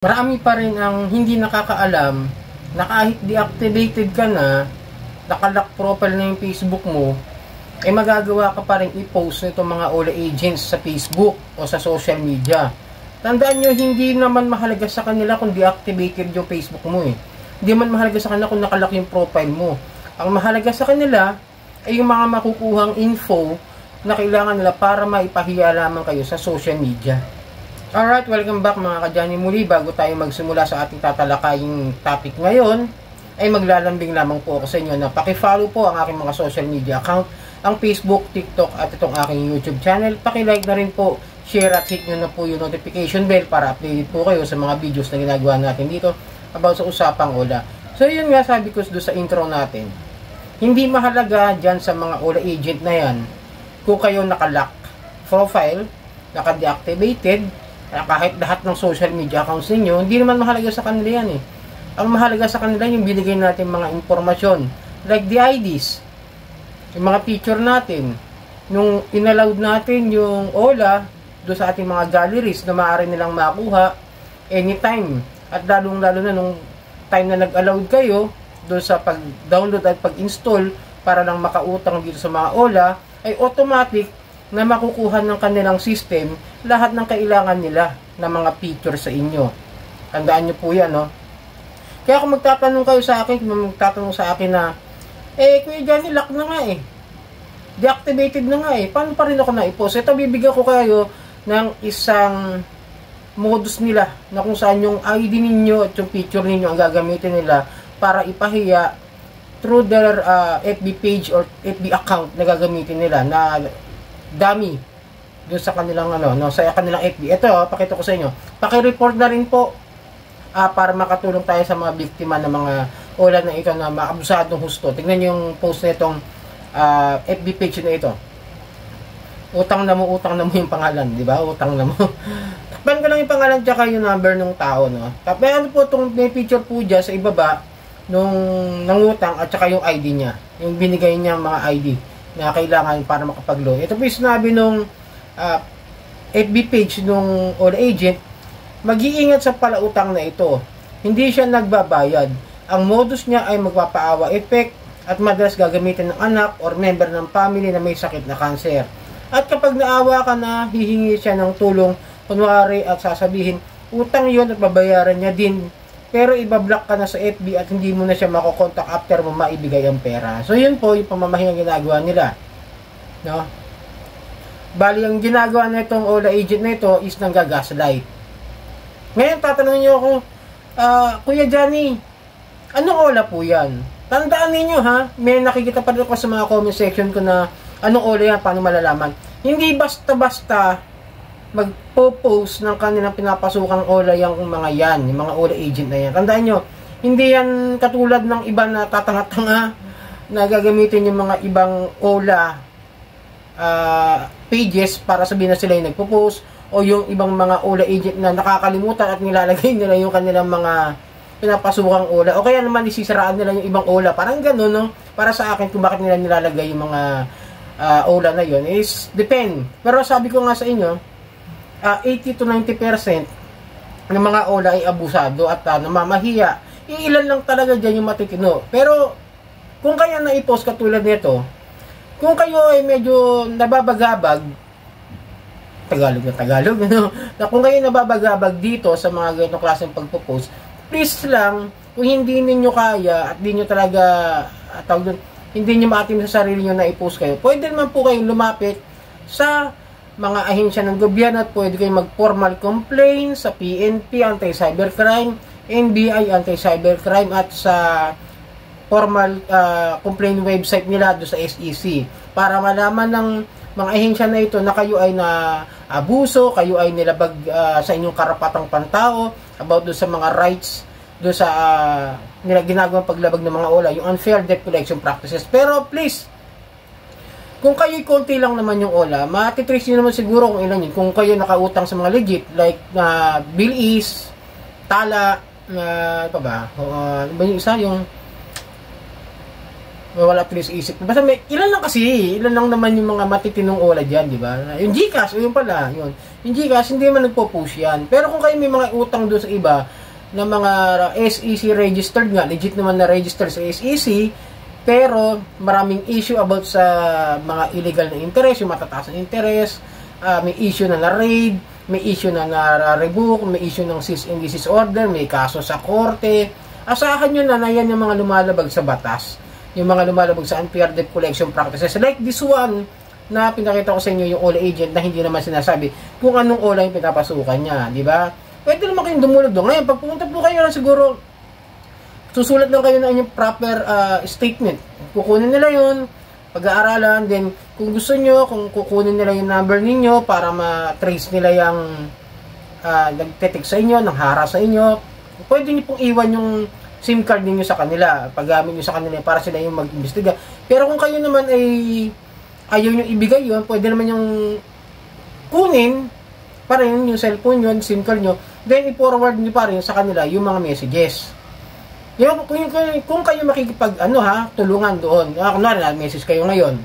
Marami pa rin ang hindi nakakaalam na kahit deactivated ka na, nakalock profile na yung Facebook mo, ay magagawa ka pa rin i-post nitong mga OLA agents sa Facebook o sa social media. Tandaan nyo, hindi naman mahalaga sa kanila kung deactivated yung Facebook mo eh. Hindi man mahalaga sa kanila kung nakalock yung profile mo. Ang mahalaga sa kanila ay yung mga makukuhang info na kailangan nila para maipahiya lamang kayo sa social media. Alright, welcome back mga kadyani. Muli, bago tayo magsimula sa ating tatalakaying topic ngayon, ay maglalambing lamang po ako sa inyo na pakifollow po ang aking mga social media account, ang Facebook, TikTok at itong aking YouTube channel. Pakilike na rin po, share at hit nyo na po yung notification bell para updated po kayo sa mga videos na ginagawa natin dito about sa usapang OLA. So yun nga, sabi ko doon sa intro natin, hindi mahalaga dyan sa mga OLA agent na yan kung kayo nakalock profile, naka-deactivated, kahit lahat ng social media accounts ninyo, hindi naman mahalaga sa kanila yan eh. Ang mahalaga sa kanila yung binigay natin mga impormasyon, like the IDs, yung mga picture natin, nung inallowed natin yung OLA doon sa ating mga galleries na maaari nilang makuha anytime, at lalong lalo na nung time na nag-allowed kayo doon sa pag-download at pag-install para lang makautang dito sa mga OLA, ay automatic na makukuha ng kanilang system lahat ng kailangan nila na mga picture sa inyo. Tandaan nyo po yan, no? Kaya kung magtatanong kayo sa akin, kung magtatanong sa akin na, Kuya Johnny, lock na nga eh. Deactivated na nga eh. Paano pa rin ako na-i-post? Ito, bibigyan ko kayo ng isang modus nila na kung saan yung ID ninyo at yung picture ninyo ang gagamitin nila para ipahiya through their FB page or FB account na gagamitin nila na dami doon sa kanilang sa kanilang FB. Ito, pakita ko sa inyo. Paki-report na rin po para makatulong tayo sa mga biktima ng mga OLA na ito na maabusadong husto. Tingnan niyo yung post na itong FB page na ito. Utang na mo yung pangalan, di ba? Utang na mo. Takpan ko lang yung pangalan tsaka yung number ng tao, no? Tapos ano po itong may picture po dyan sa ibaba nung nangutang at tsaka yung ID niya. Yung binigay niya mga ID na kailangan para makapag-loan. Ito po yung sinabi nung FB page nung OLA agent, mag-iingat sa palautang na ito. Hindi siya nagbabayad. Ang modus niya ay magpapaawa effect at madalas gagamitin ng anak or member ng family na may sakit na cancer. At kapag naawa ka na, hihingi siya ng tulong, kunwari at sasabihin, utang yon at babayaran niya din. Pero ibablock ka na sa FB at hindi mo na siya makokontak after mo maibigay ang pera. So yun po yung pamamahing ginagawa nila. No? Bali, ang ginagawa na itong OLA agent na ito is nanggagaslight. Ngayon, tatanungin niyo ako, Kuya Johnny, anong OLA po yan? Tandaan ninyo ha, may nakikita pa rin ako sa mga comment section ko na anong OLA yan, paano malalaman. Hindi basta-basta magpo-post ng kanilang pinapasukang OLA yung mga yan, yung mga OLA agent na yan. Tandaan nyo, hindi yan katulad ng iba na tatanga-tanga na gagamitin yung mga ibang OLA pages para sabihin na sila yung nagpo-post, o yung ibang mga OLA agent na nakakalimutan at nilalagay nila yung kanilang mga pinapasukang OLA, o kaya naman isisiraan nila yung ibang OLA. Parang gano'n, no? Para sa akin, kung bakit nila nilalagay yung mga OLA na yun is depend. Pero sabi ko nga sa inyo, 80 to 90% ng mga OLA ay abusado at namamahiya. Ilan lang talaga dyan yung matitino. Pero kung kaya na i-post katulad nito, kung kayo ay medyo nababagabag, Tagalog, no? Na kung kayo nababagabag dito sa mga ganitong klaseng pagpo-post, please lang, kung hindi ninyo kaya at hindi nyo talaga hindi nyo maatim sa sarili nyo na i-post kayo, pwede naman po kayong lumapit sa mga ahensya ng gobyerno at pwede kayong mag-formal complaint sa PNP, Anti-Cybercrime, NBI, Anti-Cybercrime, at sa formal complaint website nila do sa SEC para malaman ng mga ahensya na ito na kayo ay na abuso, kayo ay nilabag sa inyong karapatang pantao about do sa mga rights do sa ginagawang paglabag ng mga OLA, yung unfair debt collection practices. Pero please, kung kayo'y konti lang naman yung OLA, matitrace nyo naman siguro kung ilan yun. Kung kayo nakautang sa mga legit, like Bilis, Tala, pa ba? Ano ba yung isa? Yung Wala at least isip. Basta may, ilan lang naman yung mga matitinong OLA dyan, di ba? Yung GCash, yun pala, yun. Yung GCash, hindi man nagpo-push yan. Pero kung kayo may mga utang doon sa iba, na mga SEC registered nga, legit naman na registered sa SEC, pero maraming issue about sa mga illegal na interest, yung matataas na interest, may issue na na-raid, may issue na na-revoke, may issue ng cease and desist order, may kaso sa korte. Asahan nyo na yan yung mga lumalabag sa batas. Yung mga lumalabag sa unfair debt collection practices. Like this one, na pinakita ko sa inyo yung OLA agent na hindi naman sinasabi kung anong OLA yung pinapasukan niya. Di ba? Pwede naman kayong dumulog doon. Ngayon, pag pumunta po kayo na siguro, susulat lang kayo ng inyong proper statement. Kukunin nila yun, pag-aaralan, then kung gusto nyo, kung kukunin nila yung number ninyo para ma-trace nila yung nagtetext sa inyo, nang hara sa inyo, pwede nyo pong iwan yung SIM card ninyo sa kanila, paggamit nyo sa kanila para sila yung mag-imbestiga. Pero kung kayo naman ay ayaw nyo ibigay yun, pwede naman yung kunin pa rin yung cellphone yun, SIM card nyo, then i-forward nyo pa rin sa kanila yung mga messages. Yung, kung kayo makikipag tulungan doon, kunwari message kayo ngayon,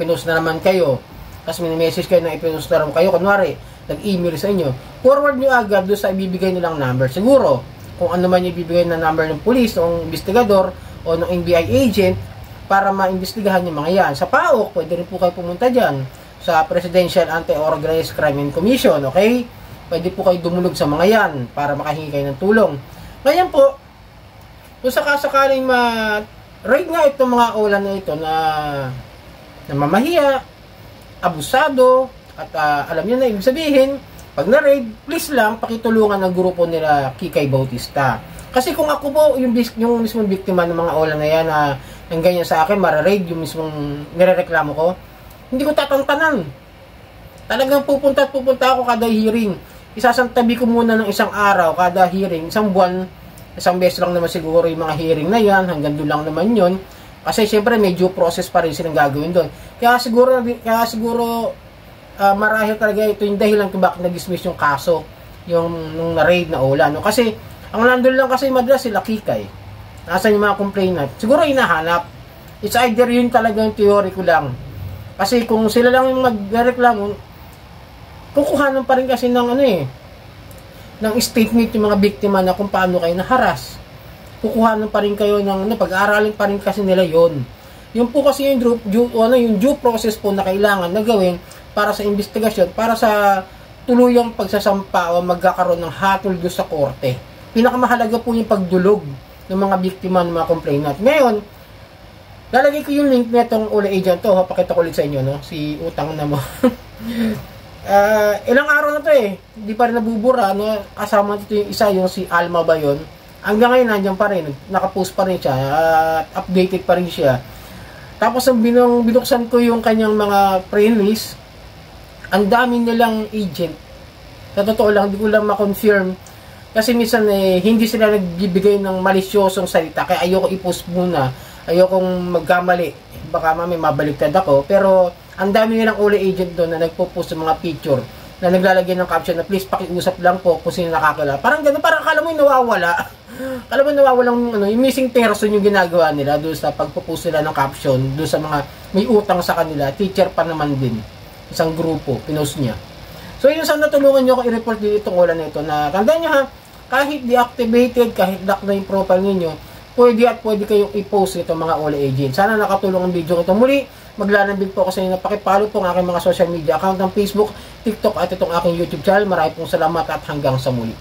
pinost na naman kayo, kasi may message kayo na ipinost na naman kayo, kunwari nag-email sa inyo, forward nyo agad doon sa ibibigay nilang number. Siguro kung ano man yung ibibigay na number ng police, ng investigador o ng NBI agent para maimbestigahan yung mga yan. Sa PAOK, pwede rin po kayo pumunta dyan sa Presidential Anti-Organized Crime Commission, okay? Pwede po kayo dumulog sa mga yan para makahingi kayo ng tulong. Ngayon po, kung sakasakaling raid nga itong mga OLA na ito na mamahiya, abusado, at alam nyo na ibig sabihin, pag na-raid, please lang pakitulungan ng grupo nila Kikay Bautista. Kasi kung ako po, yung mismong biktima ng mga OLA na yan na nang ganyan sa akin, mara-raid, yung mismong nirereklamo ko, hindi ko tatantanan. Talagang pupunta ako kada hearing. Isasantabi ko muna ng isang araw, kada hearing, isang buwan, isang beses lang naman siguro yung mga hearing na yan, hanggang doon lang naman yun. Kasi siyempre may due process pa rin silang gagawin doon. Kaya siguro marahil talaga ito yung dahilan kung bakit nag-dismiss yung kaso, yung nung na-raid na OLA. No? Kasi, ang nandun lang kasi madalas sila Kikay. Nasaan yung mga complainant? Siguro hinahanap. It's either yun talaga yung theory ko lang. Kasi kung sila lang yung magreklamo, kukuhanan pa rin kasi ng ng statement yung mga biktima na kung paano kayo naharas. Kukuhanan pa rin kayo ng pag-aaralin pa rin kasi nila yon. Yung po kasi yung due process po na kailangan na gawin para sa investigasyon, para sa tuluyang pagsasampa o magkakaroon ng hatol doon sa korte. Pinakamahalaga po yung pagdulog ng mga biktima ng mga complainant. Ngayon, lalagay ko yung link nitong OLA agent to. Pakita ko ulit sa inyo, no? Si utang na mo. Ilang araw na to hindi pa rin nabubura, no? Kasama dito yung isa, yung si Alma ba yun? Hanggang ngayon nandiyan pa rin, nakapost pa rin siya, updated pa rin siya. Tapos ang binuksan ko yung kanyang mga friend list, ang dami nilang agent. Sa totoo lang, hindi ko lang ma-confirm kasi minsan hindi sila nagbibigay ng malisyosong salita, kaya ayoko i-post muna, ayokong magkamali, baka mamay mabaliktad ako. Pero ang dami nilang OLA agent doon na nagpo-post ng mga picture na naglalagay ng caption na please pakiusap lang po kung sino nakakilala. Parang gano'n, parang akala mo yung nawawala. Akala mo nawawalang yung missing person yung ginagawa nila doon sa pagpo-post nila ng caption doon sa mga may utang sa kanila. Teacher pa naman din, isang grupo, pinost niya. So yun, sana tulungan nyo ako i-report dito itong OLA na ito, na tandaan nyo ha, kahit deactivated, kahit lock na yung profile ninyo, pwede kayong i-post itong mga OLA agent. Sana nakatulong ang video ito. Muli, maglalambing po ako sa inyo na pakipollow po ang aking mga social media account ng Facebook, TikTok at itong aking YouTube channel. Maraming pong salamat at hanggang sa muli.